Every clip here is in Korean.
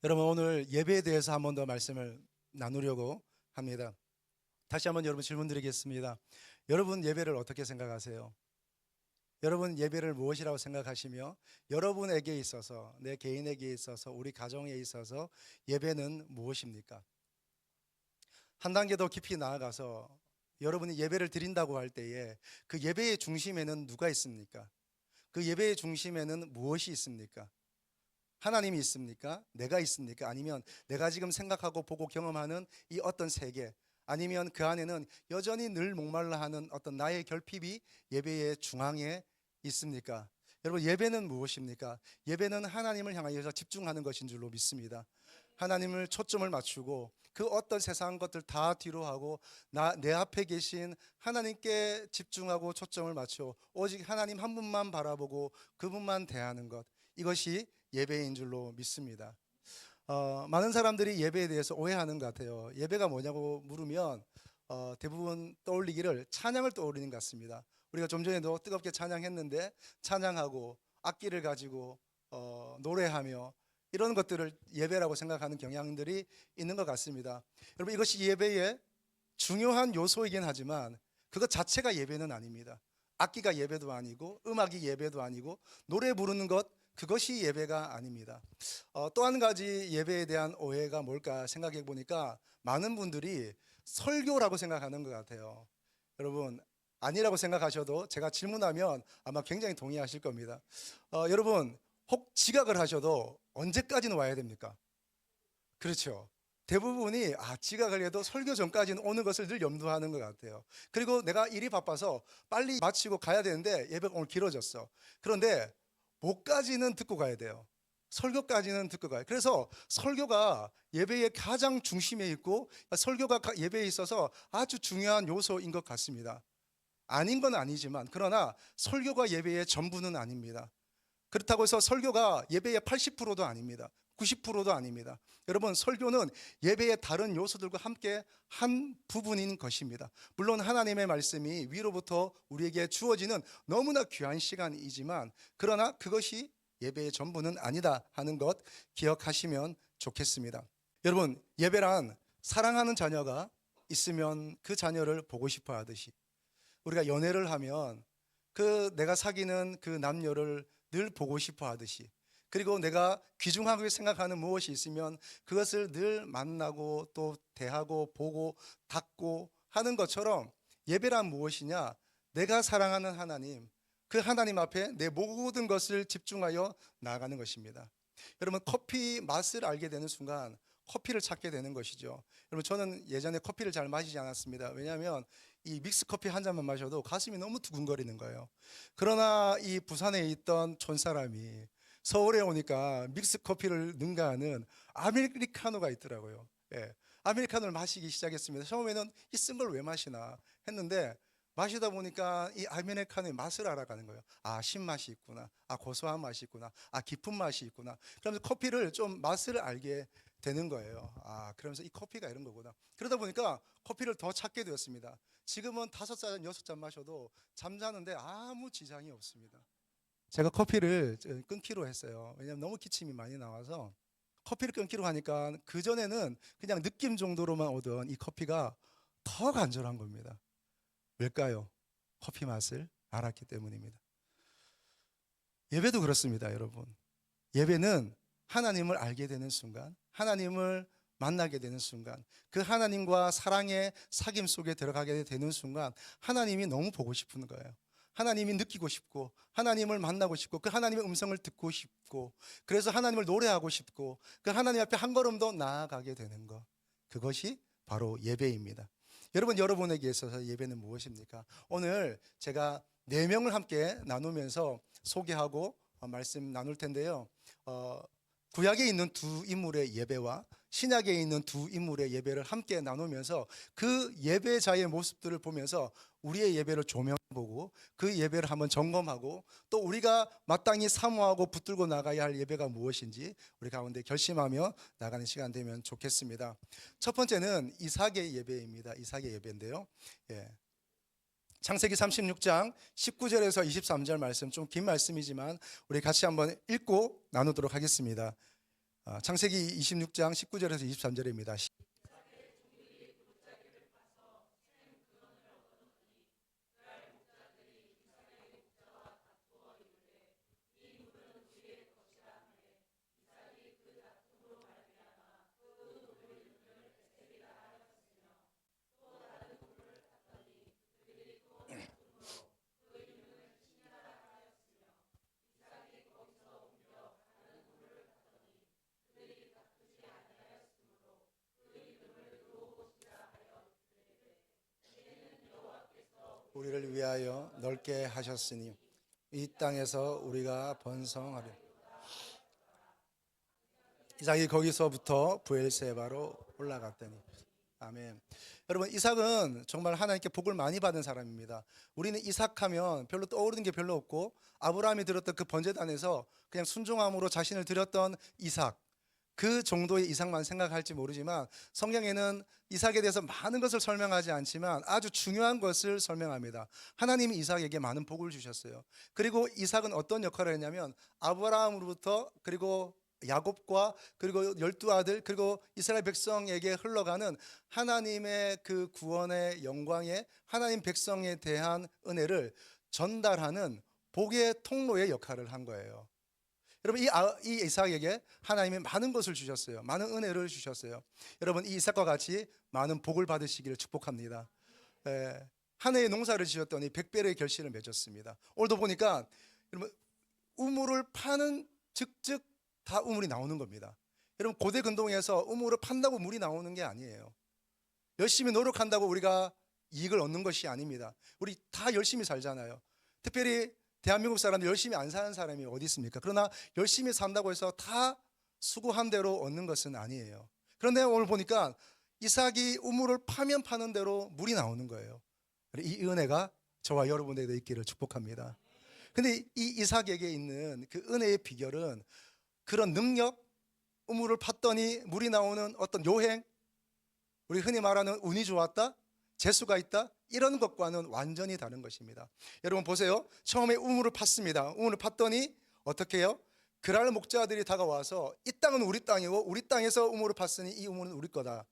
여러분, 오늘 예배에 대해서 한 번 더 말씀을 나누려고 합니다. 다시 한번 여러분 질문 드리겠습니다. 여러분 예배를 어떻게 생각하세요? 여러분 예배를 무엇이라고 생각하시며 여러분에게 있어서, 내 개인에게 있어서, 우리 가정에 있어서 예배는 무엇입니까? 한 단계 더 깊이 나아가서 여러분이 예배를 드린다고 할 때에 그 예배의 중심에는 누가 있습니까? 그 예배의 중심에는 무엇이 있습니까? 하나님이 있습니까? 내가 있습니까? 아니면 내가 지금 생각하고 보고 경험하는 이 어떤 세계, 아니면 그 안에는 여전히 늘 목말라 하는 어떤 나의 결핍이 예배의 중앙에 있습니까? 여러분, 예배는 무엇입니까? 예배는 하나님을 향하여서 집중하는 것인 줄로 믿습니다. 하나님을 초점을 맞추고 그 어떤 세상 것들 다 뒤로 하고 내 앞에 계신 하나님께 집중하고 초점을 맞춰 오직 하나님 한 분만 바라보고 그분만 대하는 것, 이것이 예배인 줄로 믿습니다. 많은 사람들이 예배에 대해서 오해하는 것 같아요. 예배가 뭐냐고 물으면 대부분 떠올리기를 찬양을 떠올리는 것 같습니다. 우리가 좀 전에도 뜨겁게 찬양했는데 찬양하고 악기를 가지고 노래하며 이런 것들을 예배라고 생각하는 경향들이 있는 것 같습니다. 여러분, 이것이 예배의 중요한 요소이긴 하지만 그것 자체가 예배는 아닙니다. 악기가 예배도 아니고 음악이 예배도 아니고 노래 부르는 것, 그것이 예배가 아닙니다. 또 한 가지 예배에 대한 오해가 뭘까 생각해 보니까 많은 분들이 설교라고 생각하는 것 같아요. 여러분, 아니라고 생각하셔도 제가 질문하면 아마 굉장히 동의하실 겁니다. 여러분, 혹 지각을 하셔도 언제까지는 와야 됩니까? 그렇죠. 대부분이 지각을 해도 설교 전까지는 오는 것을 늘 염두하는 것 같아요. 그리고 내가 일이 바빠서 빨리 마치고 가야 되는데 예배가 오늘 길어졌어. 그런데 뭐까지는 듣고 가야 돼요. 설교까지는 듣고 가요. 그래서 설교가 예배의 가장 중심에 있고 설교가 예배에 있어서 아주 중요한 요소인 것 같습니다. 아닌 건 아니지만 그러나 설교가 예배의 전부는 아닙니다. 그렇다고 해서 설교가 예배의 80%도 아닙니다. 90%도 아닙니다. 여러분, 설교는 예배의 다른 요소들과 함께 한 부분인 것입니다. 물론 하나님의 말씀이 위로부터 우리에게 주어지는 너무나 귀한 시간이지만 그러나 그것이 예배의 전부는 아니다 하는 것 기억하시면 좋겠습니다. 여러분, 예배란 사랑하는 자녀가 있으면 그 자녀를 보고 싶어 하듯이 우리가 연애를 하면 내가 사귀는 그 남녀를 늘 보고 싶어 하듯이, 그리고 내가 귀중하게 생각하는 무엇이 있으면 그것을 늘 만나고 또 대하고 보고 닦고 하는 것처럼 예배란 무엇이냐? 내가 사랑하는 하나님, 그 하나님 앞에 내 모든 것을 집중하여 나아가는 것입니다. 여러분, 커피 맛을 알게 되는 순간 커피를 찾게 되는 것이죠. 여러분, 저는 예전에 커피를 잘 마시지 않았습니다. 왜냐하면 이 믹스 커피 한 잔만 마셔도 가슴이 너무 두근거리는 거예요. 그러나 이 부산에 있던 촌사람이 서울에 오니까 믹스 커피를 능가하는 아메리카노가 있더라고요. 예, 아메리카노를 마시기 시작했습니다. 처음에는 이 쓴 걸 왜 마시나 했는데 마시다 보니까 이 아메리카노의 맛을 알아가는 거예요. 신맛이 있구나. 고소한 맛이 있구나. 깊은 맛이 있구나. 그러면서 커피를 좀 맛을 알게 되는 거예요. 그러면서 이 커피가 이런 거구나. 그러다 보니까 커피를 더 찾게 되었습니다. 지금은 5잔, 6잔 마셔도 잠자는데 아무 지장이 없습니다. 제가 커피를 끊기로 했어요. 왜냐하면 너무 기침이 많이 나와서 커피를 끊기로 하니까 그전에는 그냥 느낌 정도로만 오던 이 커피가 더 간절한 겁니다. 왜일까요? 커피 맛을 알았기 때문입니다. 예배도 그렇습니다, 여러분. 예배는 하나님을 알게 되는 순간, 하나님을 만나게 되는 순간, 그 하나님과 사랑의 사귐 속에 들어가게 되는 순간 하나님이 너무 보고 싶은 거예요. 하나님이 느끼고 싶고 하나님을 만나고 싶고 그 하나님의 음성을 듣고 싶고 그래서 하나님을 노래하고 싶고 그 하나님 앞에 한 걸음 더 나아가게 되는 것, 그것이 바로 예배입니다. 여러분, 여러분에게 있어서 예배는 무엇입니까? 오늘 제가 4명을 함께 나누면서 소개하고 말씀 나눌 텐데요. 구약에 있는 두 인물의 예배와 신약에 있는 두 인물의 예배를 함께 나누면서 그 예배자의 모습들을 보면서 우리의 예배를 조명해보고 그 예배를 한번 점검하고 또 우리가 마땅히 사모하고 붙들고 나가야 할 예배가 무엇인지 우리 가운데 결심하며 나가는 시간 되면 좋겠습니다. 첫 번째는 이삭의 예배입니다. 이삭의 예배인데요. 창세기 36장 19절에서 23절 말씀, 좀 긴 말씀이지만 우리 같이 한번 읽고 나누도록 하겠습니다. 창세기 26장 19절에서 23절입니다. 우리를 위하여 넓게 하셨으니 이 땅에서 우리가 번성하려. 이삭이 거기서부터 브엘세바로 올라갔더니. 아멘. 여러분, 이삭은 정말 하나님께 복을 많이 받은 사람입니다. 우리는 이삭하면 별로 떠오르는 게 별로 없고, 아브라함이 들었던 그 번제단에서 그냥 순종함으로 자신을 드렸던 이삭, 그 정도의 이삭만 생각할지 모르지만, 성경에는 이삭에 대해서 많은 것을 설명하지 않지만 아주 중요한 것을 설명합니다. 하나님이 이삭에게 많은 복을 주셨어요. 그리고 이삭은 어떤 역할을 했냐면, 아브라함으로부터 그리고 야곱과 그리고 12아들 그리고 이스라엘 백성에게 흘러가는 하나님의 그 구원의 영광에, 하나님 백성에 대한 은혜를 전달하는 복의 통로의 역할을 한 거예요. 여러분, 이 이삭에게 하나님이 많은 것을 주셨어요. 많은 은혜를 주셨어요. 여러분, 이 이삭과 같이 많은 복을 받으시기를 축복합니다. 한 해의 농사를 지었더니 100배의 결실을 맺었습니다. 오늘도 보니까 여러분, 우물을 파는 즉즉 다 우물이 나오는 겁니다. 여러분, 고대 근동에서 우물을 판다고 물이 나오는 게 아니에요. 열심히 노력한다고 우리가 이익을 얻는 것이 아닙니다. 우리 다 열심히 살잖아요. 특별히 대한민국 사람들 열심히 안 사는 사람이 어디 있습니까? 그러나 열심히 산다고 해서 다 수고한 대로 얻는 것은 아니에요. 그런데 오늘 보니까 이삭이 우물을 파면 파는 대로 물이 나오는 거예요. 이 은혜가 저와 여러분에게도 있기를 축복합니다. 근데 이 이삭에게 있는 그 은혜의 비결은 그런 능력, 우물을 팠더니 물이 나오는 어떤 요행, 우리 흔히 말하는 운이 좋았다, 재수가 있다, 이런 것과는 완전히 다른 것입니다. 여러분 보세요. 처음에 우물을 팠습니다. 우물을 팠더니 어떻게 해요? 그랄 목자들이 다가와서 이 땅은 우리 땅이고 우리 땅에서 우물을 팠으니 이 우물은 우리 거다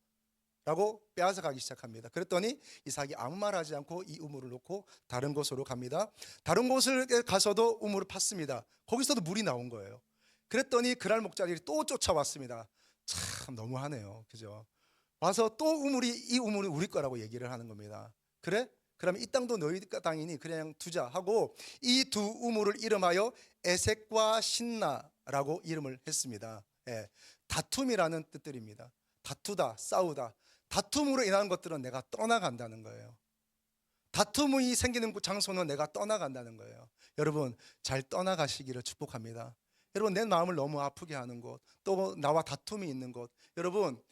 라고 빼앗아 가기 시작합니다. 그랬더니 이삭이 아무 말 하지 않고 이 우물을 놓고 다른 곳으로 갑니다. 다른 곳을 가서도 우물을 팠습니다. 거기서도 물이 나온 거예요. 그랬더니 그랄 목자들이 또 쫓아왔습니다. 참 너무하네요. 그죠? 와서 또 이 우물이 우리 거라고 얘기를 하는 겁니다. 그래? 그러면 이 땅도 너희 땅이니 그냥 두자 하고 이 두 우물을 이름하여 에색과 신나라고 이름을 했습니다. 다툼이라는 뜻들입니다. 다투다, 싸우다. 다툼으로 인한 것들은 내가 떠나간다는 거예요. 다툼이 생기는 장소는 내가 떠나간다는 거예요. 여러분, 잘 떠나가시기를 축복합니다. 여러분, 내 마음을 너무 아프게 하는 곳, 또 나와 다툼이 있는 곳, 여러분,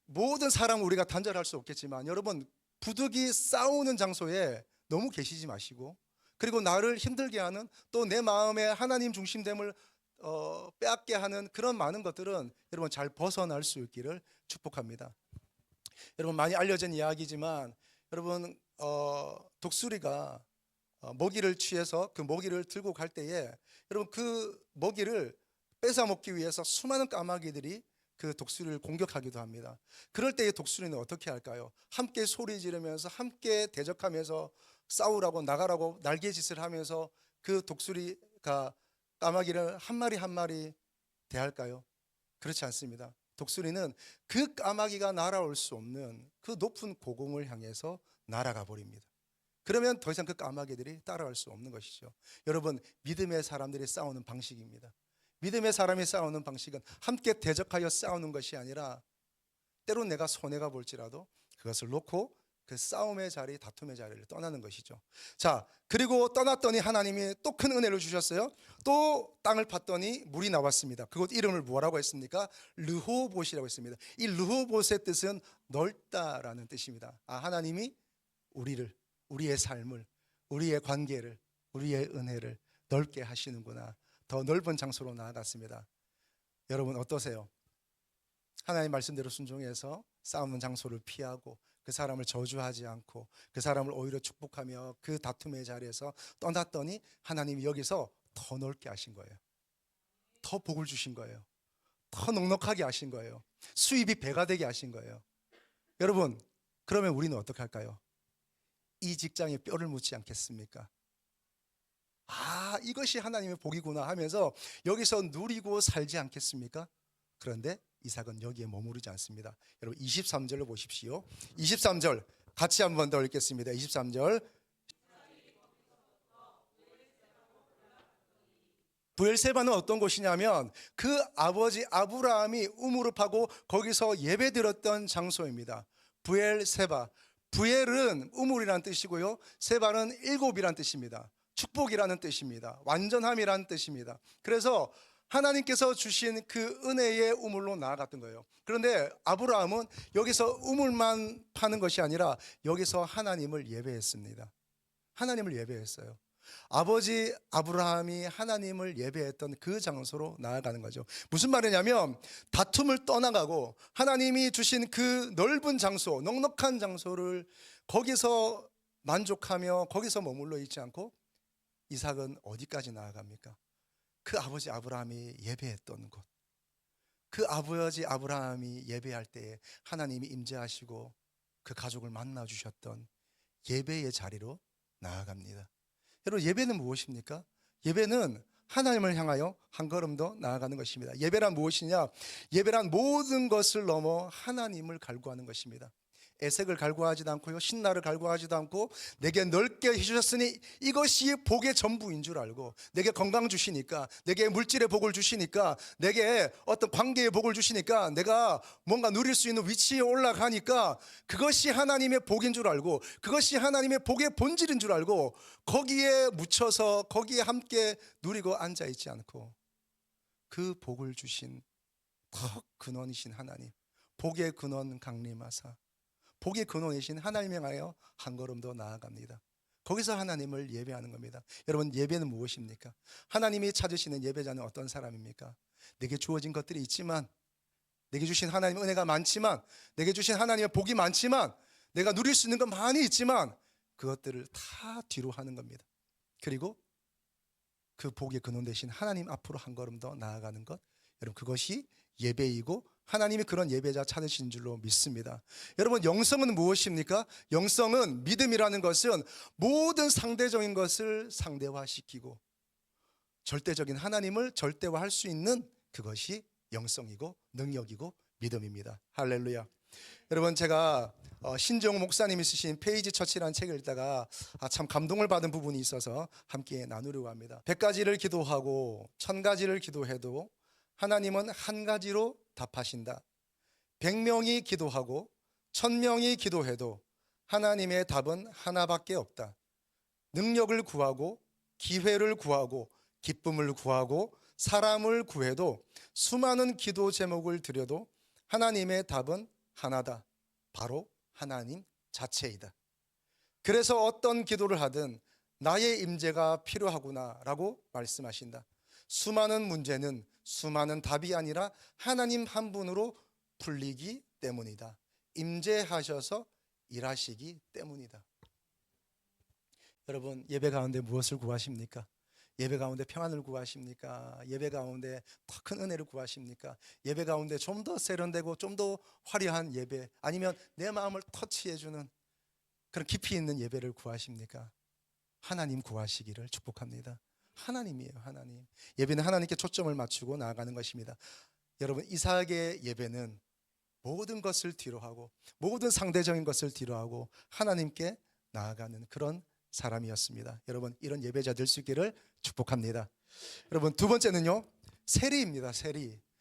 모든 사람을 우리가 단절할 수 없겠지만 여러분, 부득이 싸우는 장소에 너무 계시지 마시고, 그리고 나를 힘들게 하는, 또 내 마음에 하나님 중심됨을 빼앗게 하는 그런 많은 것들은 여러분 잘 벗어날 수 있기를 축복합니다. 여러분, 많이 알려진 이야기지만 여러분, 독수리가 먹이를 취해서 그 먹이를 들고 갈 때에 여러분, 그 먹이를 뺏어 먹기 위해서 수많은 까마귀들이 그 독수리를 공격하기도 합니다. 그럴 때의 독수리는 어떻게 할까요? 함께 소리 지르면서, 함께 대적하면서, 싸우라고 나가라고 날개짓을 하면서 그 독수리가 까마귀를 한 마리 한 마리 대할까요? 그렇지 않습니다. 독수리는 그 까마귀가 날아올 수 없는 그 높은 고공을 향해서 날아가 버립니다. 그러면 더 이상 그 까마귀들이 따라갈 수 없는 것이죠. 여러분, 믿음의 사람들이 싸우는 방식입니다. 믿음의 사람이 싸우는 방식은 함께 대적하여 싸우는 것이 아니라 때론 내가 손해가 볼지라도 그것을 놓고 그 싸움의 자리, 다툼의 자리를 떠나는 것이죠. 자, 그리고 떠났더니 하나님이 또 큰 은혜를 주셨어요. 또 땅을 팠더니 물이 나왔습니다. 그곳 이름을 뭐라고 했습니까? 르호봇이라고 했습니다. 이 르호봇의 뜻은 넓다라는 뜻입니다. 하나님이 우리의 삶을, 우리의 관계를, 우리의 은혜를 넓게 하시는구나. 더 넓은 장소로 나아갔습니다. 여러분 어떠세요? 하나님의 말씀대로 순종해서 싸우는 장소를 피하고 그 사람을 저주하지 않고 그 사람을 오히려 축복하며 그 다툼의 자리에서 떠났더니 하나님이 여기서 더 넓게 하신 거예요. 더 복을 주신 거예요. 더 넉넉하게 하신 거예요. 수입이 배가 되게 하신 거예요. 여러분, 그러면 우리는 어떻게 할까요? 이 직장에 뼈를 묻지 않겠습니까? 아, 이것이 하나님의 복이구나 하면서 여기서 누리고 살지 않겠습니까? 그런데 이삭은 여기에 머무르지 않습니다. 여러분 23절로 보십시오. 23절 같이 한번 더 읽겠습니다. 23절. 브엘세바는 어떤 곳이냐면 그 아버지 아브라함이 우물을 파고 거기서 예배드렸던 장소입니다. 브엘세바. 브엘은 우물이라는 뜻이고요, 세바는 일곱이라는 뜻입니다. 축복이라는 뜻입니다. 완전함이라는 뜻입니다. 그래서 하나님께서 주신 그 은혜의 우물로 나아갔던 거예요. 그런데 아브라함은 여기서 우물만 파는 것이 아니라 여기서 하나님을 예배했습니다. 하나님을 예배했어요. 아버지 아브라함이 하나님을 예배했던 그 장소로 나아가는 거죠. 무슨 말이냐면 다툼을 떠나가고 하나님이 주신 그 넓은 장소, 넉넉한 장소를 거기서 만족하며 거기서 머물러 있지 않고 이삭은 어디까지 나아갑니까? 그 아버지 아브라함이 예배했던 곳, 그 아버지 아브라함이 예배할 때에 하나님이 임재하시고 그 가족을 만나 주셨던 예배의 자리로 나아갑니다. 여러분, 예배는 무엇입니까? 예배는 하나님을 향하여 한 걸음 더 나아가는 것입니다. 예배란 무엇이냐? 예배란 모든 것을 넘어 하나님을 갈구하는 것입니다. 애색을 갈구하지도 않고요, 신나를 갈구하지도 않고 내게 넓게 해주셨으니 이것이 복의 전부인 줄 알고, 내게 건강 주시니까, 내게 물질의 복을 주시니까, 내게 어떤 관계의 복을 주시니까, 내가 뭔가 누릴 수 있는 위치에 올라가니까 그것이 하나님의 복인 줄 알고, 그것이 하나님의 복의 본질인 줄 알고 거기에 묻혀서 거기에 함께 누리고 앉아있지 않고 그 복을 주신 더 근원이신 하나님, 복의 근원 강림하사 복의 근원이신 하나님에 가여 한 걸음 더 나아갑니다. 거기서 하나님을 예배하는 겁니다. 여러분, 예배는 무엇입니까? 하나님이 찾으시는 예배자는 어떤 사람입니까? 내게 주어진 것들이 있지만, 내게 주신 하나님의 은혜가 많지만, 내게 주신 하나님의 복이 많지만, 내가 누릴 수 있는 건 많이 있지만 그것들을 다 뒤로 하는 겁니다. 그리고 그 복의 근원 되신 하나님 앞으로 한 걸음 더 나아가는 것, 여러분, 그것이 예배이고 하나님이 그런 예배자 찾으신 줄로 믿습니다. 여러분, 영성은 무엇입니까? 영성은, 믿음이라는 것은 모든 상대적인 것을 상대화시키고 절대적인 하나님을 절대화할 수 있는 그것이 영성이고 능력이고 믿음입니다. 할렐루야. 여러분, 제가 신정우 목사님이 쓰신 페이지 처치라는 책을 읽다가 참 감동을 받은 부분이 있어서 함께 나누려고 합니다. 100가지를 기도하고 1000가지를 기도해도 하나님은 한 가지로 답하신다. 100명이 기도하고 1000명이 기도해도 하나님의 답은 하나밖에 없다. 능력을 구하고 기회를 구하고 기쁨을 구하고 사람을 구해도 수많은 기도 제목을 드려도 하나님의 답은 하나다. 바로 하나님 자체이다. 그래서 어떤 기도를 하든 나의 임재가 필요하구나라고 말씀하신다. 수많은 문제는 수많은 답이 아니라 하나님 한 분으로 풀리기 때문이다. 임재하셔서 일하시기 때문이다. 여러분, 예배 가운데 무엇을 구하십니까? 예배 가운데 평안을 구하십니까? 예배 가운데 더 큰 은혜를 구하십니까? 예배 가운데 좀 더 세련되고 좀 더 화려한 예배, 아니면 내 마음을 터치해주는 그런 깊이 있는 예배를 구하십니까? 하나님 구하시기를 축복합니다. 하나님이에요, 하나님. 예배는 하나님께 초점을 맞추고 나아가는 것입니다. 여러분, 이삭의 예배는 모든 것을 뒤로하고 모든 상대적인 것을 뒤로하고 하나님께 나아가는 그런 사람이었습니다. 여러분, 이런 예배자 될 수 있기를 축복합니다. 여러분, 두 번째는요, 세리입니다.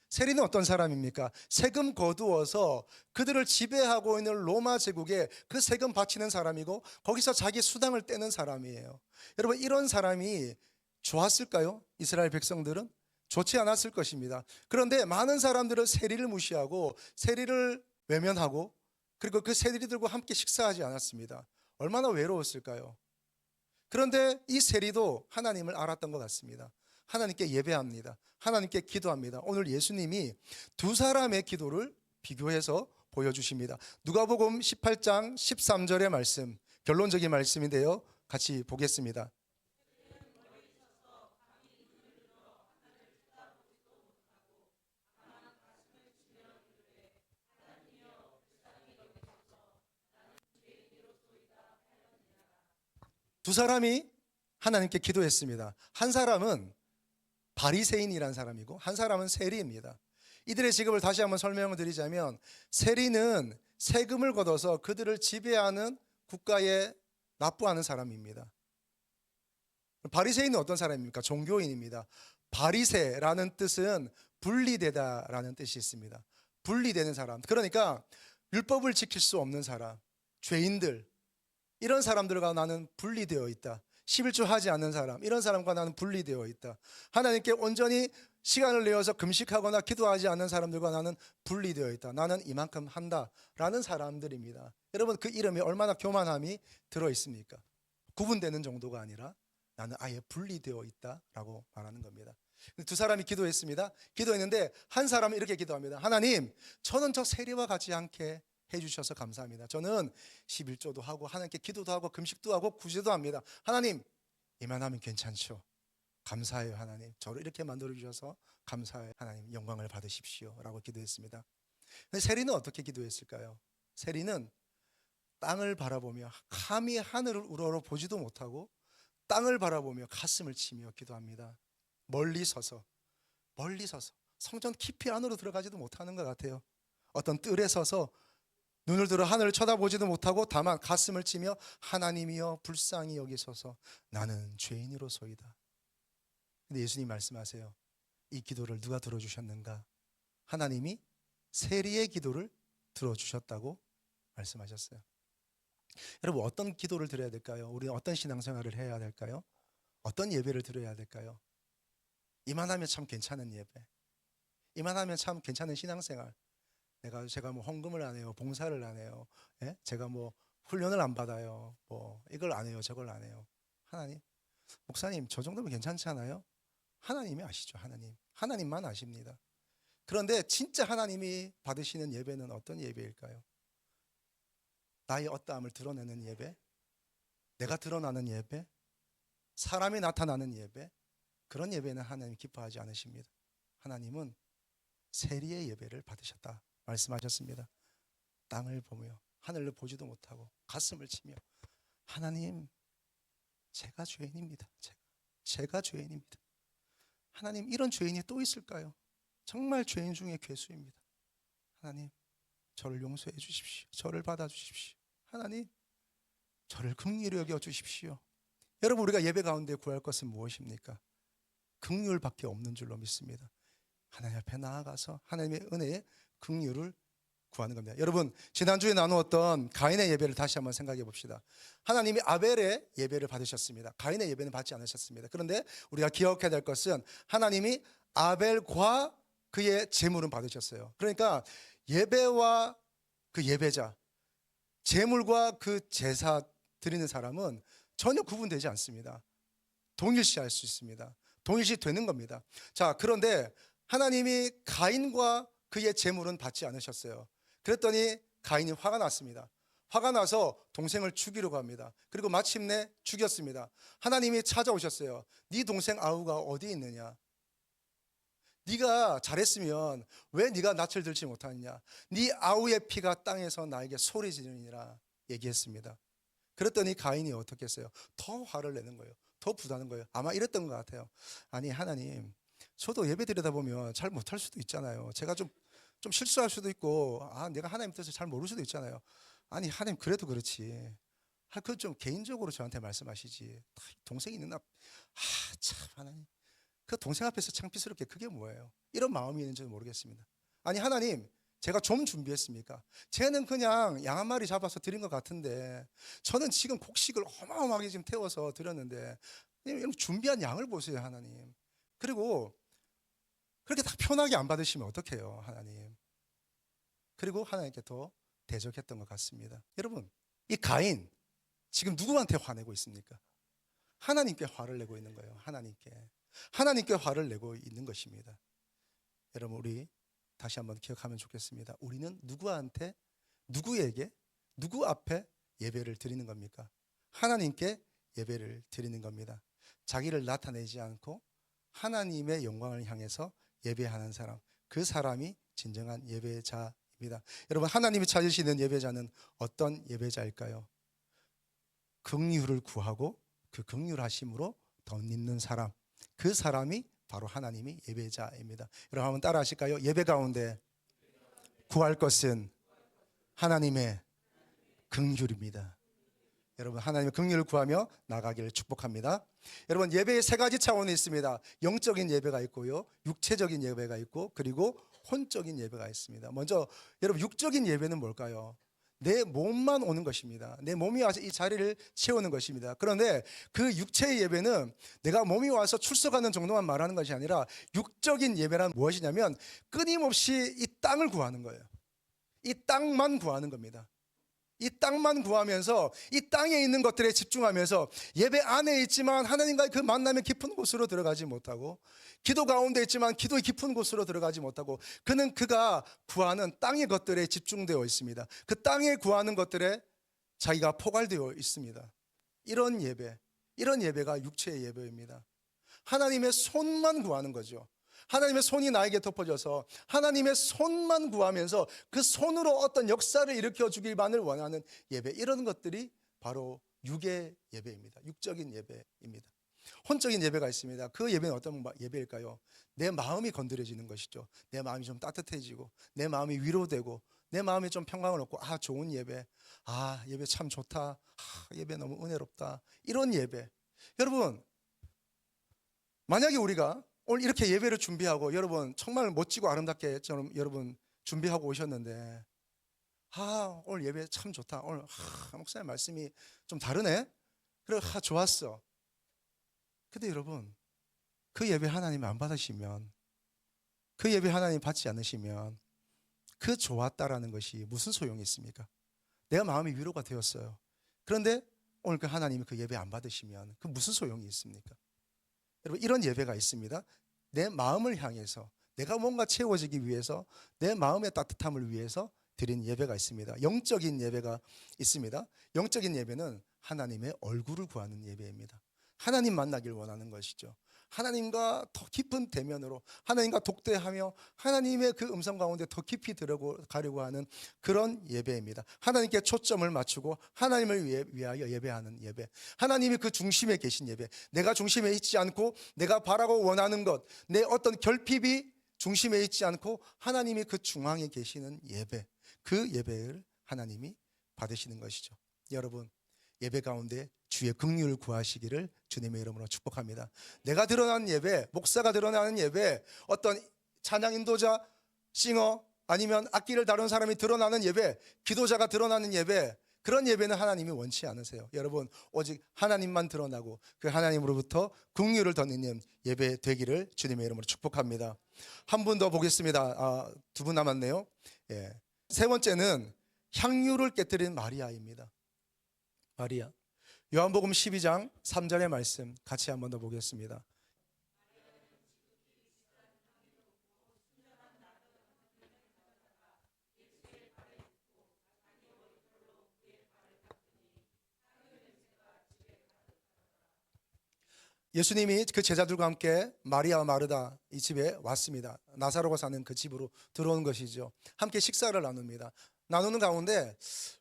세리는 어떤 사람입니까? 세금 거두어서 그들을 지배하고 있는 로마 제국에 그 세금 바치는 사람이고 거기서 자기 수당을 떼는 사람이에요. 여러분, 이런 사람이 좋았을까요? 이스라엘 백성들은 좋지 않았을 것입니다. 그런데 많은 사람들은 세리를 무시하고 세리를 외면하고 그리고 그 세리들과 함께 식사하지 않았습니다. 얼마나 외로웠을까요? 그런데 이 세리도 하나님을 알았던 것 같습니다. 하나님께 예배합니다. 하나님께 기도합니다. 오늘 예수님이 두 사람의 기도를 비교해서 보여주십니다. 누가복음 18장 13절의 말씀, 결론적인 말씀인데요, 같이 보겠습니다. 두 사람이 하나님께 기도했습니다. 한 사람은 바리새인이라는 사람이고 한 사람은 세리입니다. 이들의 직업을 다시 한번 설명을 드리자면, 세리는 세금을 걷어서 그들을 지배하는 국가에 납부하는 사람입니다. 바리새인은 어떤 사람입니까? 종교인입니다. 바리새라는 뜻은 분리되다라는 뜻이 있습니다. 분리되는 사람, 그러니까 율법을 지킬 수 없는 사람, 죄인들, 이런 사람들과 나는 분리되어 있다. 11조 하지 않는 사람, 이런 사람과 나는 분리되어 있다. 하나님께 온전히 시간을 내어서 금식하거나 기도하지 않는 사람들과 나는 분리되어 있다. 나는 이만큼 한다라는 사람들입니다. 여러분, 그 이름에 얼마나 교만함이 들어있습니까? 구분되는 정도가 아니라 나는 아예 분리되어 있다라고 말하는 겁니다. 두 사람이 기도했습니다. 기도했는데 한 사람은 이렇게 기도합니다. 하나님, 저는 저 세리와 같지 않게 해주셔서 감사합니다. 저는 11조도 하고 하나님께 기도도 하고 금식도 하고 구제도 합니다. 하나님, 이만하면 괜찮죠? 감사해요. 하나님, 저를 이렇게 만들어 주셔서 감사해요. 하나님, 영광을 받으십시오 라고 기도했습니다. 근데 세리는 어떻게 기도했을까요? 세리는 땅을 바라보며 감히 하늘을 우러러 보지도 못하고 땅을 바라보며 가슴을 치며 기도합니다. 멀리 서서 성전 깊이 안으로 들어가지도 못하는 것 같아요. 어떤 뜰에 서서 눈을 들어 하늘을 쳐다보지도 못하고 다만 가슴을 치며 하나님이여 불쌍히 여기소서 나는 죄인으로소이다. 근데 예수님 말씀하세요. 이 기도를 누가 들어주셨는가? 하나님이 세리의 기도를 들어주셨다고 말씀하셨어요. 여러분, 어떤 기도를 드려야 될까요? 우리는 어떤 신앙생활을 해야 될까요? 어떤 예배를 드려야 될까요? 이만하면 참 괜찮은 예배, 이만하면 참 괜찮은 신앙생활. 제가 뭐 헌금을 안 해요, 봉사를 안 해요, 예? 제가 뭐 훈련을 안 받아요, 뭐 이걸 안 해요, 저걸 안 해요. 하나님, 목사님, 저 정도면 괜찮지 않아요? 하나님이 아시죠. 하나님만 아십니다. 그런데 진짜 하나님이 받으시는 예배는 어떤 예배일까요? 나의 어떠함을 드러내는 예배, 내가 드러나는 예배, 사람이 나타나는 예배, 그런 예배는 하나님 기뻐하지 않으십니다. 하나님은 세리의 예배를 받으셨다 말씀하셨습니다. 땅을 보며 하늘을 보지도 못하고 가슴을 치며 하나님, 제가 죄인입니다. 제가 죄인입니다. 하나님, 이런 죄인이 또 있을까요? 정말 죄인 중에 괴수입니다. 하나님, 저를 용서해 주십시오. 저를 받아 주십시오. 하나님, 저를 긍휼히 여겨 주십시오. 여러분, 우리가 예배 가운데 구할 것은 무엇입니까? 긍휼밖에 없는 줄로 믿습니다. 하나님 앞에 나아가서 하나님의 은혜의 긍휼을 구하는 겁니다. 여러분, 지난주에 나누었던 가인의 예배를 다시 한번 생각해 봅시다. 하나님이 아벨의 예배를 받으셨습니다. 가인의 예배는 받지 않으셨습니다. 그런데 우리가 기억해야 될 것은 하나님이 아벨과 그의 제물은 받으셨어요. 그러니까 예배와 그 예배자, 제물과 그 제사 드리는 사람은 전혀 구분되지 않습니다. 동일시할 수 있습니다. 동일시 되는 겁니다. 자, 그런데 하나님이 가인과 그의 제물은 받지 않으셨어요. 그랬더니 가인이 화가 났습니다. 화가 나서 동생을 죽이려고 합니다. 그리고 마침내 죽였습니다. 하나님이 찾아오셨어요. 네 동생 아우가 어디 있느냐? 네가 잘했으면 왜 네가 낯을 들지 못하느냐? 네 아우의 피가 땅에서 나에게 소리 지르니라 얘기했습니다. 그랬더니 가인이 어떻게 했어요? 더 화를 내는 거예요. 더 부다는 거예요. 아마 이랬던 것 같아요. 아니, 하나님, 저도 예배 드리다 보면 잘 못할 수도 있잖아요. 제가 좀 실수할 수도 있고, 내가 하나님 뜻을 잘 모를 수도 있잖아요. 아니, 하나님, 그래도 그렇지. 그건 좀 개인적으로 저한테 말씀하시지. 동생이 있는 참, 하나님, 그 동생 앞에서 창피스럽게 그게 뭐예요? 이런 마음이 있는지는 모르겠습니다. 아니, 하나님, 제가 좀 준비했습니까? 쟤는 그냥 양 한 마리 잡아서 드린 것 같은데 저는 지금 곡식을 어마어마하게 지금 태워서 드렸는데 준비한 양을 보세요, 하나님. 그리고 그렇게 딱 편하게 안 받으시면 어떡해요, 하나님. 그리고 하나님께 더 대적했던 것 같습니다. 여러분, 이 가인 지금 누구한테 화내고 있습니까? 하나님께 화를 내고 있는 거예요. 하나님께 화를 내고 있는 것입니다. 여러분, 우리 다시 한번 기억하면 좋겠습니다. 우리는 누구에게, 누구 앞에 예배를 드리는 겁니까? 하나님께 예배를 드리는 겁니다. 자기를 나타내지 않고 하나님의 영광을 향해서 예배하는 사람, 그 사람이 진정한 예배자입니다. 여러분, 하나님이 찾으시는 예배자는 어떤 예배자일까요? 긍휼을 구하고 그 긍휼하심으로 덧입는 사람, 그 사람이 바로 하나님의 예배자입니다. 여러분 한번 따라 하실까요? 예배 가운데 구할 것은 하나님의 긍휼입니다. 여러분 하나님의 긍휼을 구하며 나가기를 축복합니다. 여러분 예배의 세 가지 차원이 있습니다. 영적인 예배가 있고요, 육체적인 예배가 있고, 그리고 혼적인 예배가 있습니다. 먼저 여러분 육적인 예배는 뭘까요? 내 몸만 오는 것입니다. 내 몸이 와서 이 자리를 채우는 것입니다. 그런데 그 육체의 예배는 내가 몸이 와서 출석하는 정도만 말하는 것이 아니라, 육적인 예배란 무엇이냐면 끊임없이 이 땅을 구하는 거예요. 이 땅만 구하는 겁니다. 이 땅만 구하면서 이 땅에 있는 것들에 집중하면서 예배 안에 있지만 하나님과의 그 만남의 깊은 곳으로 들어가지 못하고, 기도 가운데 있지만 기도의 깊은 곳으로 들어가지 못하고, 그가 구하는 땅의 것들에 집중되어 있습니다. 그 땅에 구하는 것들에 자기가 포괄되어 있습니다. 이런 예배가 육체의 예배입니다. 하나님의 손만 구하는 거죠. 하나님의 손이 나에게 덮어져서 하나님의 손만 구하면서 그 손으로 어떤 역사를 일으켜 주기만을 원하는 예배, 이런 것들이 바로 육의 예배입니다. 육적인 예배입니다. 혼적인 예배가 있습니다. 그 예배는 어떤 예배일까요? 내 마음이 건드려지는 것이죠. 내 마음이 좀 따뜻해지고, 내 마음이 위로되고, 내 마음이 좀 평강을 얻고, 좋은 예배, 예배 참 좋다, 예배 너무 은혜롭다, 이런 예배. 여러분, 만약에 우리가 오늘 이렇게 예배를 준비하고, 여러분 정말 멋지고 아름답게 여러분 준비하고 오셨는데, 오늘 예배 참 좋다, 오늘 목사님 말씀이 좀 다르네, 그래 좋았어. 근데 여러분, 그 예배 하나님 안 받으시면, 그 예배 하나님 받지 않으시면 그 좋았다라는 것이 무슨 소용이 있습니까? 내가 마음이 위로가 되었어요. 그런데 오늘 그 하나님이 그 예배 안 받으시면 그 무슨 소용이 있습니까? 여러분, 이런 예배가 있습니다. 내 마음을 향해서, 내가 뭔가 채워지기 위해서, 내 마음의 따뜻함을 위해서 드린 예배가 있습니다. 영적인 예배가 있습니다. 영적인 예배는 하나님의 얼굴을 구하는 예배입니다. 하나님 만나길 원하는 것이죠. 하나님과 더 깊은 대면으로, 하나님과 독대하며 하나님의 그 음성 가운데 더 깊이 들어가려고 하는 그런 예배입니다. 하나님께 초점을 맞추고 하나님을 위하여 예배하는 예배, 하나님이 그 중심에 계신 예배, 내가 중심에 있지 않고 내가 바라고 원하는 것, 내 어떤 결핍이 중심에 있지 않고 하나님이 그 중앙에 계시는 예배, 그 예배를 하나님이 받으시는 것이죠. 여러분, 예배 가운데 주의 긍휼을 구하시기를 주님의 이름으로 축복합니다. 내가 드러나는 예배, 목사가 드러나는 예배, 어떤 찬양 인도자, 싱어, 아니면 악기를 다루는 사람이 드러나는 예배, 기도자가 드러나는 예배, 그런 예배는 하나님이 원치 않으세요. 여러분, 오직 하나님만 드러나고 그 하나님으로부터 긍휼을 덧입는 예배 되기를 주님의 이름으로 축복합니다. 한 분 더 보겠습니다. 두 분 남았네요. 세 번째는 향유를 깨뜨린 마리아입니다. 마리아. 요한복음 12장 3절의 말씀 같이 한번 더 보겠습니다. 예수님이 그 제자들과 함께 마리아 마르다 이 집에 왔습니다. 나사로가 사는 그 집으로 들어온 것이죠. 함께 식사를 나눕니다. 나누는 가운데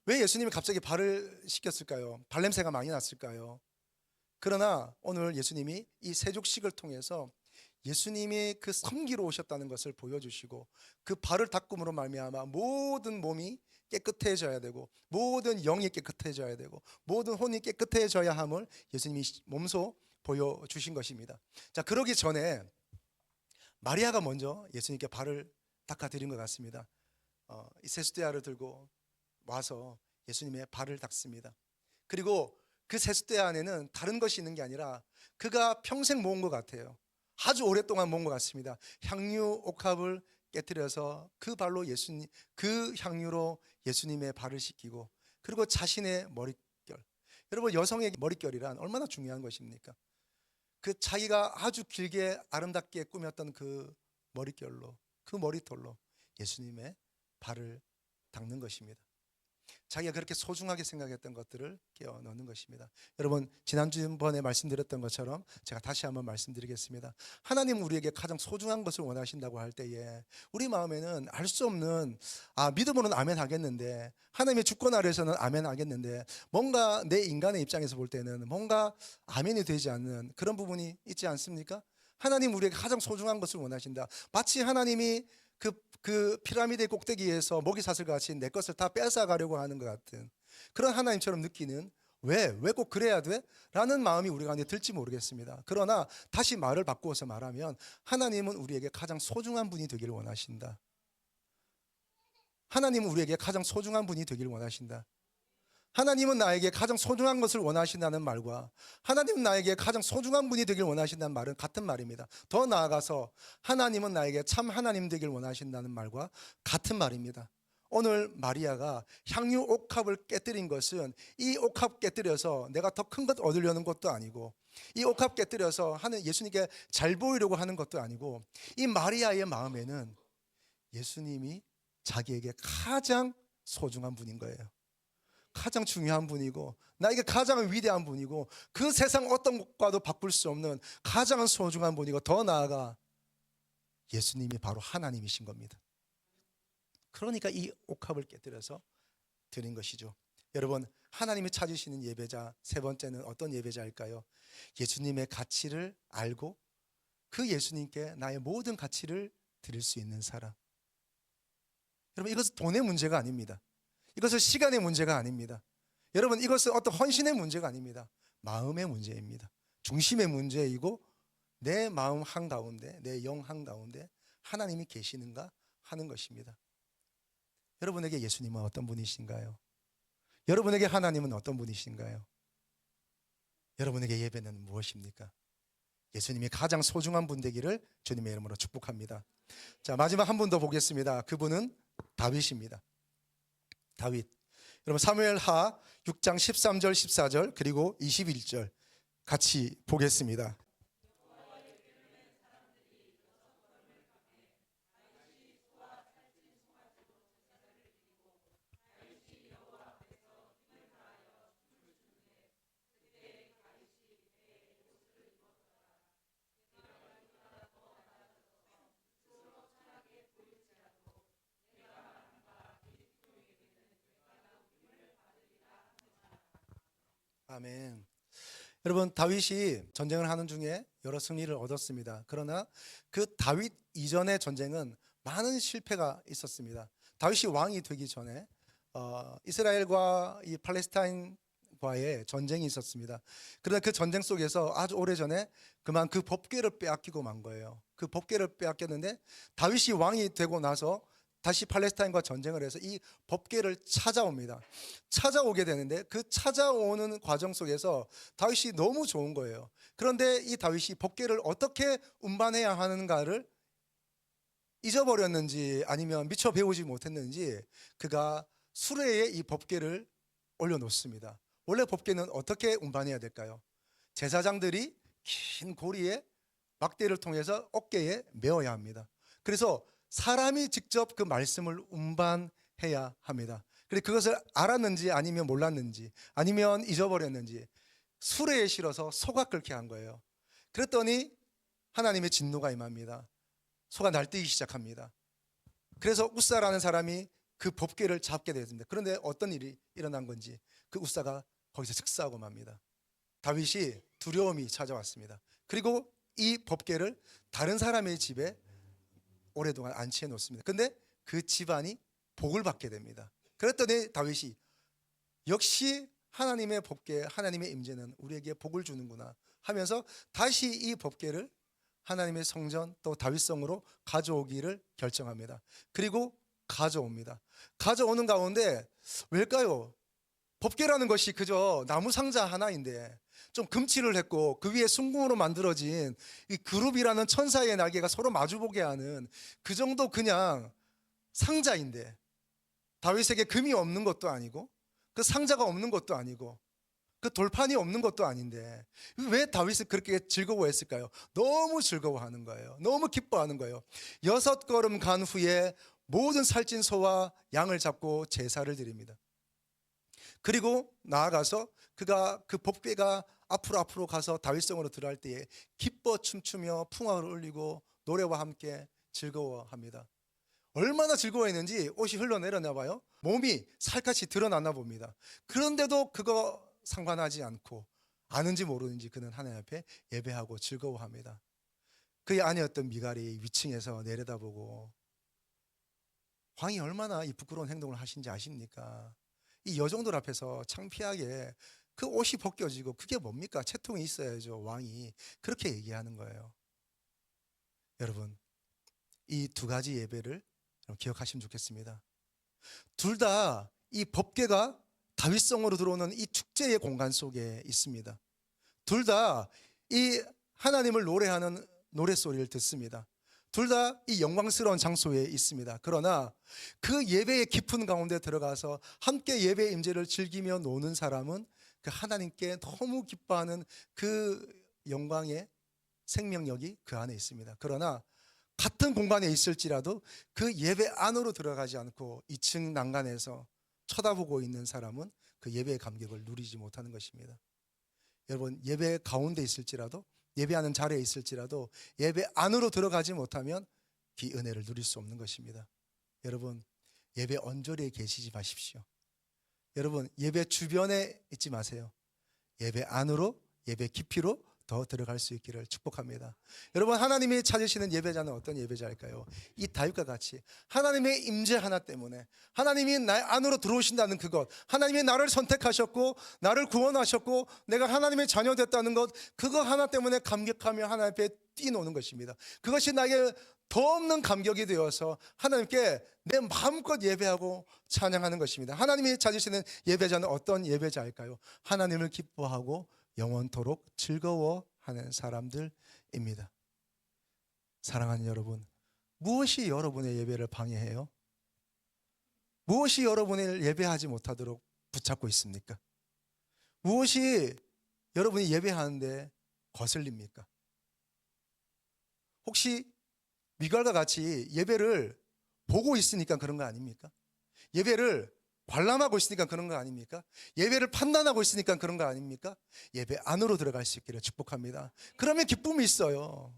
왜 예수님이 갑자기 발을 씻겼을까요? 발냄새가 많이 났을까요? 그러나 오늘 예수님이 이 세족식을 통해서 예수님이 그 섬기러 오셨다는 것을 보여주시고, 그 발을 닦음으로 말미암아 모든 몸이 깨끗해져야 되고, 모든 영이 깨끗해져야 되고, 모든 혼이 깨끗해져야 함을 예수님이 몸소 보여주신 것입니다. 자, 그러기 전에 마리아가 먼저 예수님께 발을 닦아드린 것 같습니다. 이 세숫대야를 들고 와서 예수님의 발을 닦습니다. 그리고 그 세숫대야 안에는 다른 것이 있는 게 아니라 그가 평생 모은 것 같아요. 아주 오랫동안 모은 것 같습니다. 향유 옥합을 깨뜨려서 그 발로 그 향유로 예수님의 발을 씻기고, 그리고 자신의 머릿결. 여러분, 여성의 머릿결이란 얼마나 중요한 것입니까? 그 자기가 아주 길게 아름답게 꾸몄던 그 머릿결로, 그 머리털로 예수님의 발을 닦는 것입니다. 자기가 그렇게 소중하게 생각했던 것들을 끼워 넣는 것입니다. 여러분, 지난주번에 말씀드렸던 것처럼 제가 다시 한번 말씀드리겠습니다. 하나님은 우리에게 가장 소중한 것을 원하신다고 할 때에 우리 마음에는 알 수 없는, 믿음으로는 아멘 하겠는데, 하나님의 주권 아래에서는 아멘 하겠는데, 뭔가 내 인간의 입장에서 볼 때는 뭔가 아멘이 되지 않는 그런 부분이 있지 않습니까? 하나님 우리에게 가장 소중한 것을 원하신다. 마치 하나님이 그 피라미드의 꼭대기에서 모기사슬과 같이 내 것을 다 뺏어가려고 하는 것 같은 그런 하나님처럼 느끼는, 왜 꼭 그래야 돼? 라는 마음이 우리 가운데 들지 모르겠습니다. 그러나 다시 말을 바꾸어서 말하면 하나님은 우리에게 가장 소중한 분이 되기를 원하신다. 하나님은 우리에게 가장 소중한 분이 되기를 원하신다. 하나님은 나에게 가장 소중한 것을 원하신다는 말과 하나님은 나에게 가장 소중한 분이 되길 원하신다는 말은 같은 말입니다. 더 나아가서 하나님은 나에게 참 하나님 되길 원하신다는 말과 같은 말입니다. 오늘 마리아가 향유 옥합을 깨뜨린 것은 이 옥합 깨뜨려서 내가 더 큰 것 얻으려는 것도 아니고, 이 옥합 깨뜨려서 하는 예수님께 잘 보이려고 하는 것도 아니고, 이 마리아의 마음에는 예수님이 자기에게 가장 소중한 분인 거예요. 가장 중요한 분이고 나에게 가장 위대한 분이고 그 세상 어떤 것과도 바꿀 수 없는 가장 소중한 분이고, 더 나아가 예수님이 바로 하나님이신 겁니다. 그러니까 이 옥합을 깨뜨려서 드린 것이죠. 여러분, 하나님이 찾으시는 예배자 세 번째는 어떤 예배자일까요? 예수님의 가치를 알고 그 예수님께 나의 모든 가치를 드릴 수 있는 사람. 여러분, 이것은 돈의 문제가 아닙니다. 이것은 시간의 문제가 아닙니다. 여러분, 이것은 어떤 헌신의 문제가 아닙니다. 마음의 문제입니다. 중심의 문제이고 내 마음 한가운데, 내 영 한가운데 하나님이 계시는가 하는 것입니다. 여러분에게 예수님은 어떤 분이신가요? 여러분에게 하나님은 어떤 분이신가요? 여러분에게 예배는 무엇입니까? 예수님이 가장 소중한 분 되기를 주님의 이름으로 축복합니다. 자, 마지막 한 분 더 보겠습니다. 그분은 다윗입니다. 다윗. 여러분, 사무엘하 6장 13절 14절 그리고 21절 같이 보겠습니다. 아멘. 여러분, 다윗이 전쟁을 하는 중에 여러 승리를 얻었습니다. 그러나 그 다윗 이전의 전쟁은 많은 실패가 있었습니다. 다윗이 왕이 되기 전에 이스라엘과 이 팔레스타인과의 전쟁이 있었습니다. 그러나 그 전쟁 속에서 아주 오래전에 그만 그 법궤를 빼앗기고 만 거예요. 그 법궤를 빼앗겼는데 다윗이 왕이 되고 나서 다시 팔레스타인과 전쟁을 해서 이 법궤를 찾아옵니다. 찾아오게 되는데 그 찾아오는 과정 속에서 다윗이 너무 좋은 거예요. 그런데 이 다윗이 법궤를 어떻게 운반해야 하는가를 잊어버렸는지 아니면 미처 배우지 못했는지 그가 수레에 이 법궤를 올려놓습니다. 원래 법궤는 어떻게 운반해야 될까요? 제사장들이 긴 고리에 막대를 통해서 어깨에 메어야 합니다. 그래서 사람이 직접 그 말씀을 운반해야 합니다. 그래서 그것을 알았는지 아니면 몰랐는지 아니면 잊어버렸는지 수레에 실어서 소가 끓게 한 거예요. 그랬더니 하나님의 진노가 임합니다. 소가 날뛰기 시작합니다. 그래서 웃사라는 사람이 그 법궤를 잡게 되었습니다. 그런데 어떤 일이 일어난 건지 그 웃사가 거기서 즉사하고 맙니다. 다윗이 두려움이 찾아왔습니다. 그리고 이 법궤를 다른 사람의 집에 오랫동안 안치해 놓습니다. 근데 그 집안이 복을 받게 됩니다. 그랬더니 다윗이 역시 하나님의 법궤, 하나님의 임재는 우리에게 복을 주는구나 하면서 다시 이 법궤를 하나님의 성전 또 다윗성으로 가져오기를 결정합니다. 그리고 가져옵니다. 가져오는 가운데 왜일까요? 법궤라는 것이 그저 나무 상자 하나인데 좀 금칠을 했고 그 위에 순금으로 만들어진 이 그룹이라는 천사의 날개가 서로 마주보게 하는 그 정도 그냥 상자인데, 다윗에게 금이 없는 것도 아니고 그 상자가 없는 것도 아니고 그 돌판이 없는 것도 아닌데 왜 다윗은 그렇게 즐거워했을까요? 너무 즐거워하는 거예요. 너무 기뻐하는 거예요. 6걸음 간 후에 모든 살찐 소와 양을 잡고 제사를 드립니다. 그리고 나아가서 그가 그 법궤가 앞으로 가서 다윗성으로 들어갈 때에 기뻐 춤추며 풍악을 울리고 노래와 함께 즐거워합니다. 얼마나 즐거워했는지 옷이 흘러내렸나 봐요. 몸이 살갗이 드러났나 봅니다. 그런데도 그거 상관하지 않고 아는지 모르는지 그는 하나님 앞에 예배하고 즐거워합니다. 그의 아내였던 미갈이 위층에서 내려다보고 왕이 얼마나 이 부끄러운 행동을 하신지 아십니까? 이 여종들 앞에서 창피하게 그 옷이 벗겨지고 그게 뭡니까? 채통이 있어야죠. 왕이 그렇게 얘기하는 거예요. 여러분, 이 두 가지 예배를 기억하시면 좋겠습니다. 둘 다 이 법궤가 다윗성으로 들어오는 이 축제의 공간 속에 있습니다. 둘 다 이 하나님을 노래하는 노랫소리를 듣습니다. 둘 다 이 영광스러운 장소에 있습니다. 그러나 그 예배의 깊은 가운데 들어가서 함께 예배의 임재를 즐기며 노는 사람은 그 하나님께 너무 기뻐하는 그 영광의 생명력이 그 안에 있습니다. 그러나 같은 공간에 있을지라도 그 예배 안으로 들어가지 않고 2층 난간에서 쳐다보고 있는 사람은 그 예배의 감격을 누리지 못하는 것입니다. 여러분, 예배 가운데 있을지라도, 예배하는 자리에 있을지라도 예배 안으로 들어가지 못하면 그 은혜를 누릴 수 없는 것입니다. 여러분, 예배 언저리에 계시지 마십시오. 여러분, 예배 주변에 있지 마세요. 예배 안으로, 예배 깊이로 더 들어갈 수 있기를 축복합니다. 여러분, 하나님이 찾으시는 예배자는 어떤 예배자일까요? 이 다윗과 같이 하나님의 임재 하나 때문에, 하나님이 나 안으로 들어오신다는 그것, 하나님이 나를 선택하셨고 나를 구원하셨고 내가 하나님의 자녀 됐다는 것, 그거 하나 때문에 감격하며 하나님 앞에 뛰노는 것입니다. 그것이 나에게 더없는 감격이 되어서 하나님께 내 마음껏 예배하고 찬양하는 것입니다. 하나님이 찾으시는 예배자는 어떤 예배자일까요? 하나님을 기뻐하고 영원토록 즐거워하는 사람들입니다. 사랑하는 여러분, 무엇이 여러분의 예배를 방해해요? 무엇이 여러분을 예배하지 못하도록 붙잡고 있습니까? 무엇이 여러분이 예배하는데 거슬립니까? 혹시 미갈과 같이 예배를 보고 있으니까 그런 거 아닙니까? 예배를 관람하고 있으니까 그런 거 아닙니까? 예배를 판단하고 있으니까 그런 거 아닙니까? 예배 안으로 들어갈 수 있기를 축복합니다. 그러면 기쁨이 있어요.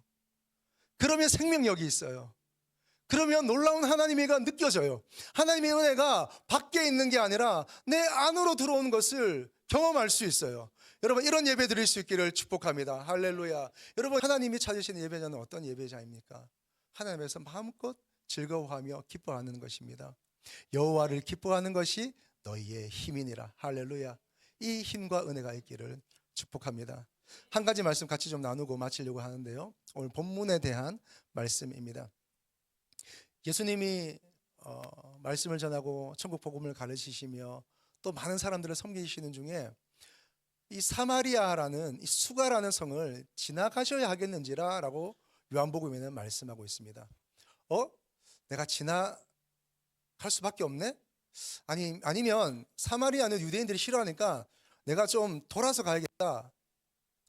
그러면 생명력이 있어요. 그러면 놀라운 하나님의 은혜가 느껴져요. 하나님의 은혜가 밖에 있는 게 아니라 내 안으로 들어오는 것을 경험할 수 있어요. 여러분, 이런 예배 드릴 수 있기를 축복합니다. 할렐루야. 여러분, 하나님이 찾으시는 예배자는 어떤 예배자입니까? 하나님에서 마음껏 즐거워하며 기뻐하는 것입니다. 여호와를 기뻐하는 것이 너희의 힘이니라. 할렐루야. 이 힘과 은혜가 있기를 축복합니다. 한 가지 말씀 같이 좀 나누고 마치려고 하는데요, 오늘 본문에 대한 말씀입니다. 예수님이 말씀을 전하고 천국 복음을 가르치시며 또 많은 사람들을 섬기시는 중에 이 사마리아라는 이 수가라는 성을 지나가셔야 하겠는지라라고 요한복음에는 말씀하고 있습니다. 내가 갈 수밖에 없네? 아니면 사마리아는 유대인들이 싫어하니까 내가 좀 돌아서 가야겠다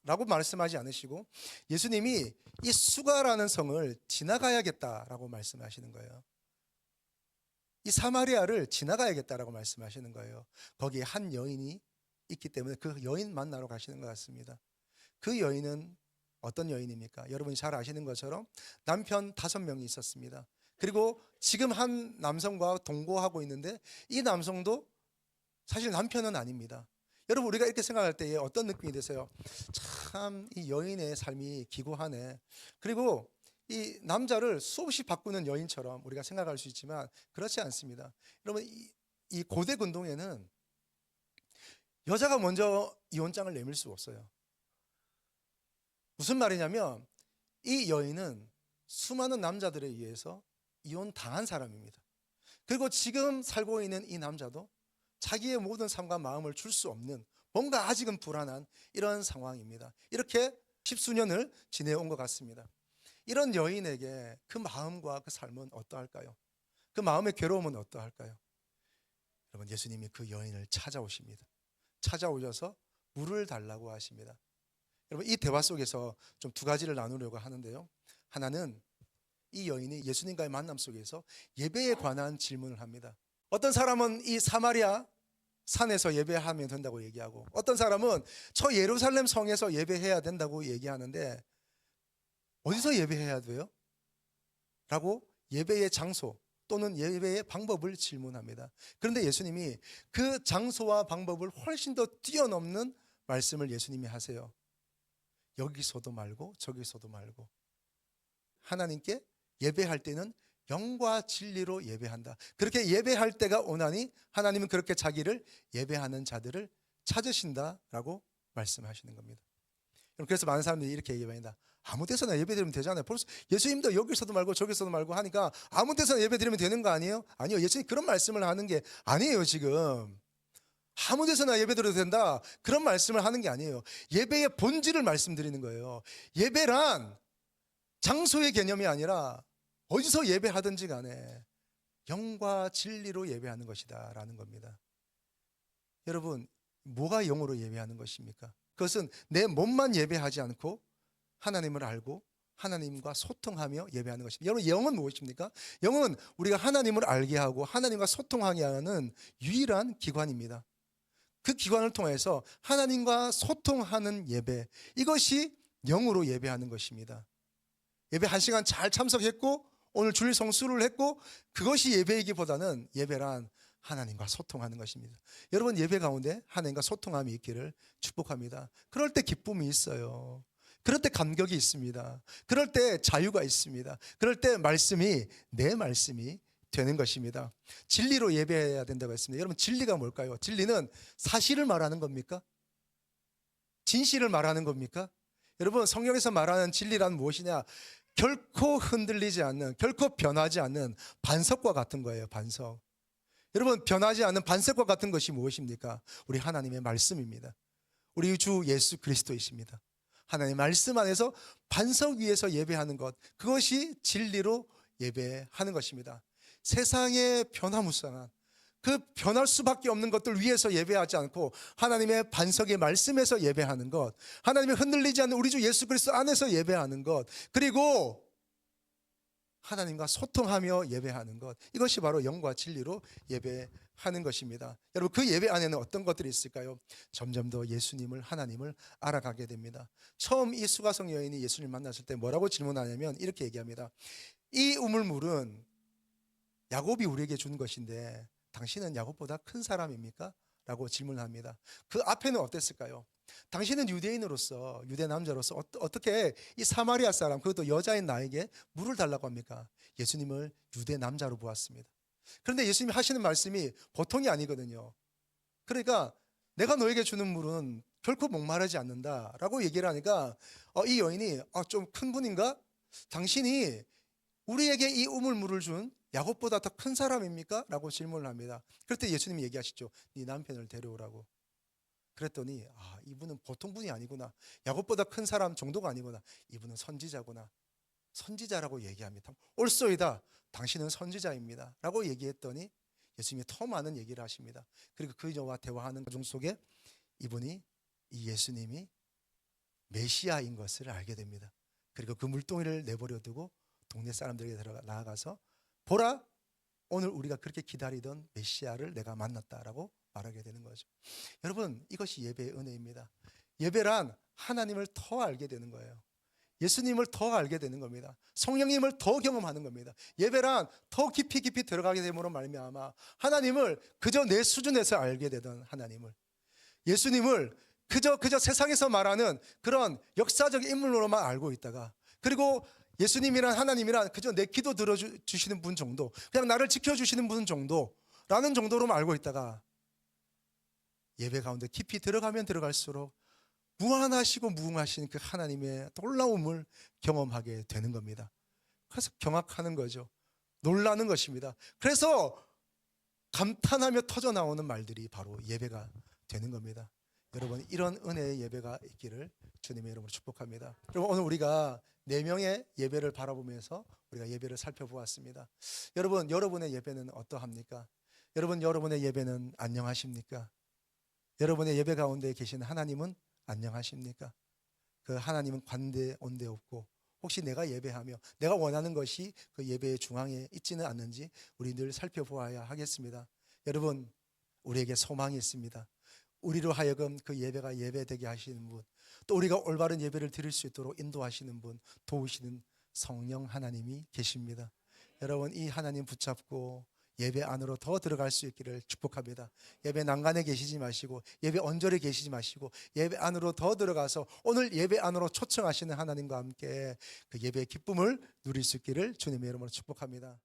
라고 말씀하지 않으시고 예수님이 이 수가라는 성을 지나가야겠다라고 말씀하시는 거예요. 이 사마리아를 지나가야겠다라고 말씀하시는 거예요. 거기에 한 여인이 있기 때문에 그 여인 만나러 가시는 것 같습니다. 그 여인은 어떤 여인입니까? 여러분이 잘 아시는 것처럼 남편 5명이 있었습니다. 그리고 지금 한 남성과 동거하고 있는데 이 남성도 사실 남편은 아닙니다. 여러분, 우리가 이렇게 생각할 때에 어떤 느낌이 드세요? 참 이 여인의 삶이 기구하네. 그리고 이 남자를 수없이 바꾸는 여인처럼 우리가 생각할 수 있지만 그렇지 않습니다. 여러분, 이 고대 근동에는 여자가 먼저 이혼장을 내밀 수 없어요. 무슨 말이냐면 이 여인은 수많은 남자들에 의해서 이혼당한 사람입니다. 그리고 지금 살고 있는 이 남자도 자기의 모든 삶과 마음을 줄 수 없는, 뭔가 아직은 불안한 이런 상황입니다. 이렇게 십수년을 지내온 것 같습니다. 이런 여인에게 그 마음과 그 삶은 어떠할까요? 그 마음의 괴로움은 어떠할까요? 여러분, 예수님이 그 여인을 찾아오십니다. 찾아오셔서 물을 달라고 하십니다. 여러분, 이 대화 속에서 좀 두 가지를 나누려고 하는데요, 하나는 이 여인이 예수님과의 만남 속에서 예배에 관한 질문을 합니다. 어떤 사람은 이 사마리아 산에서 예배하면 된다고 얘기하고, 어떤 사람은 저 예루살렘 성에서 예배해야 된다고 얘기하는데 어디서 예배해야 돼요? 라고 예배의 장소 또는 예배의 방법을 질문합니다. 그런데 예수님이 그 장소와 방법을 훨씬 더 뛰어넘는 말씀을 예수님이 하세요. 여기서도 말고 저기서도 말고 하나님께 예배할 때는 영과 진리로 예배한다. 그렇게 예배할 때가 오나니 하나님은 그렇게 자기를 예배하는 자들을 찾으신다라고 말씀하시는 겁니다. 그래서 많은 사람들이 이렇게 얘기합니다. 아무 데서나 예배드리면 되잖아요. 벌써 예수님도 여기서도 말고 저기서도 말고 하니까 아무 데서나 예배드리면 되는 거 아니에요? 아니요, 예수님 그런 말씀을 하는 게 아니에요. 지금 아무 데서나 예배드려도 된다, 그런 말씀을 하는 게 아니에요. 예배의 본질을 말씀드리는 거예요. 예배란 장소의 개념이 아니라 어디서 예배하든지 간에 영과 진리로 예배하는 것이다 라는 겁니다. 여러분, 뭐가 영으로 예배하는 것입니까? 그것은 내 몸만 예배하지 않고 하나님을 알고 하나님과 소통하며 예배하는 것입니다. 여러분, 영은 무엇입니까? 영은 우리가 하나님을 알게 하고 하나님과 소통하게 하는 유일한 기관입니다. 그 기관을 통해서 하나님과 소통하는 예배, 이것이 영으로 예배하는 것입니다. 예배 1시간 잘 참석했고 오늘 주일 성수를 했고, 그것이 예배이기보다는 예배란 하나님과 소통하는 것입니다. 여러분, 예배 가운데 하나님과 소통함이 있기를 축복합니다. 그럴 때 기쁨이 있어요. 그럴 때 감격이 있습니다. 그럴 때 자유가 있습니다. 그럴 때 말씀이 내 말씀이 되는 것입니다. 진리로 예배해야 된다고 했습니다. 여러분, 진리가 뭘까요? 진리는 사실을 말하는 겁니까? 진실을 말하는 겁니까? 여러분, 성경에서 말하는 진리란 무엇이냐? 결코 흔들리지 않는, 결코 변하지 않는 반석과 같은 거예요. 반석. 여러분, 변하지 않는 반석과 같은 것이 무엇입니까? 우리 하나님의 말씀입니다. 우리 주 예수 그리스도이십니다. 하나님의 말씀 안에서 반석 위에서 예배하는 것, 그것이 진리로 예배하는 것입니다. 세상의 변화무쌍한 그 변할 수밖에 없는 것들 위에서 예배하지 않고 하나님의 반석의 말씀에서 예배하는 것, 하나님의 흔들리지 않는 우리 주 예수 그리스도 안에서 예배하는 것, 그리고 하나님과 소통하며 예배하는 것, 이것이 바로 영과 진리로 예배하는 것입니다. 여러분, 그 예배 안에는 어떤 것들이 있을까요? 점점 더 예수님을, 하나님을 알아가게 됩니다. 처음 이 수가성 여인이 예수님을 만났을 때 뭐라고 질문하냐면 이렇게 얘기합니다. 이 우물물은 야곱이 우리에게 준 것인데 당신은 야곱보다 큰 사람입니까? 라고 질문합니다. 그 앞에는 어땠을까요? 당신은 유대인으로서, 유대 남자로서 어떻게 이 사마리아 사람, 그것도 여자인 나에게 물을 달라고 합니까? 예수님을 유대 남자로 보았습니다. 그런데 예수님이 하시는 말씀이 보통이 아니거든요. 그러니까 내가 너에게 주는 물은 결코 목마르지 않는다 라고 얘기를 하니까 이 여인이 좀 큰 분인가? 당신이 우리에게 이 우물물을 준 야곱보다 더 큰 사람입니까? 라고 질문을 합니다. 그럴 때 예수님이 얘기하시죠. 네 남편을 데려오라고. 그랬더니 이분은 보통 분이 아니구나. 야곱보다 큰 사람 정도가 아니구나. 이분은 선지자구나. 선지자라고 얘기합니다. 옳소이다. 당신은 선지자입니다. 라고 얘기했더니 예수님이 더 많은 얘기를 하십니다. 그리고 그녀와 대화하는 과정 속에 이분이, 이 예수님이 메시아인 것을 알게 됩니다. 그리고 그 물동이를 내버려 두고 동네 사람들에게 나아가서 보라, 오늘 우리가 그렇게 기다리던 메시아를 내가 만났다라고 말하게 되는 거죠. 여러분, 이것이 예배의 은혜입니다. 예배란 하나님을 더 알게 되는 거예요. 예수님을 더 알게 되는 겁니다. 성령님을 더 경험하는 겁니다. 예배란 더 깊이 들어가게 됨으로 말미암아 하나님을 그저 내 수준에서 알게 되던 하나님을, 예수님을 그저 세상에서 말하는 그런 역사적 인물로만 알고 있다가, 그리고 예수님이란, 하나님이란 그저 내 기도 들어주시는 분 정도, 그냥 나를 지켜주시는 분 정도라는 정도로만 알고 있다가 예배 가운데 깊이 들어가면 들어갈수록 무한하시고 무궁하신 그 하나님의 놀라움을 경험하게 되는 겁니다. 그래서 경악하는 거죠. 놀라는 것입니다. 그래서 감탄하며 터져나오는 말들이 바로 예배가 되는 겁니다. 여러분, 이런 은혜의 예배가 있기를 주님의 이름으로 축복합니다. 여러분, 오늘 우리가 4명의 예배를 바라보면서 우리가 예배를 살펴보았습니다. 여러분, 여러분의 예배는 어떠합니까? 여러분의 예배는 안녕하십니까? 여러분의 예배 가운데 계신 하나님은 안녕하십니까? 그 하나님은 관대 온대 없고, 혹시 내가 예배하며 내가 원하는 것이 그 예배의 중앙에 있지는 않는지 우리 늘 살펴보아야 하겠습니다. 여러분, 우리에게 소망이 있습니다. 우리로 하여금 그 예배가 예배되게 하시는 분, 또 우리가 올바른 예배를 드릴 수 있도록 인도하시는 분, 도우시는 성령 하나님이 계십니다. 여러분, 이 하나님 붙잡고 예배 안으로 더 들어갈 수 있기를 축복합니다. 예배 난간에 계시지 마시고, 예배 언저리에 계시지 마시고, 예배 안으로 더 들어가서 오늘 예배 안으로 초청하시는 하나님과 함께 그 예배의 기쁨을 누릴 수 있기를 주님의 이름으로 축복합니다.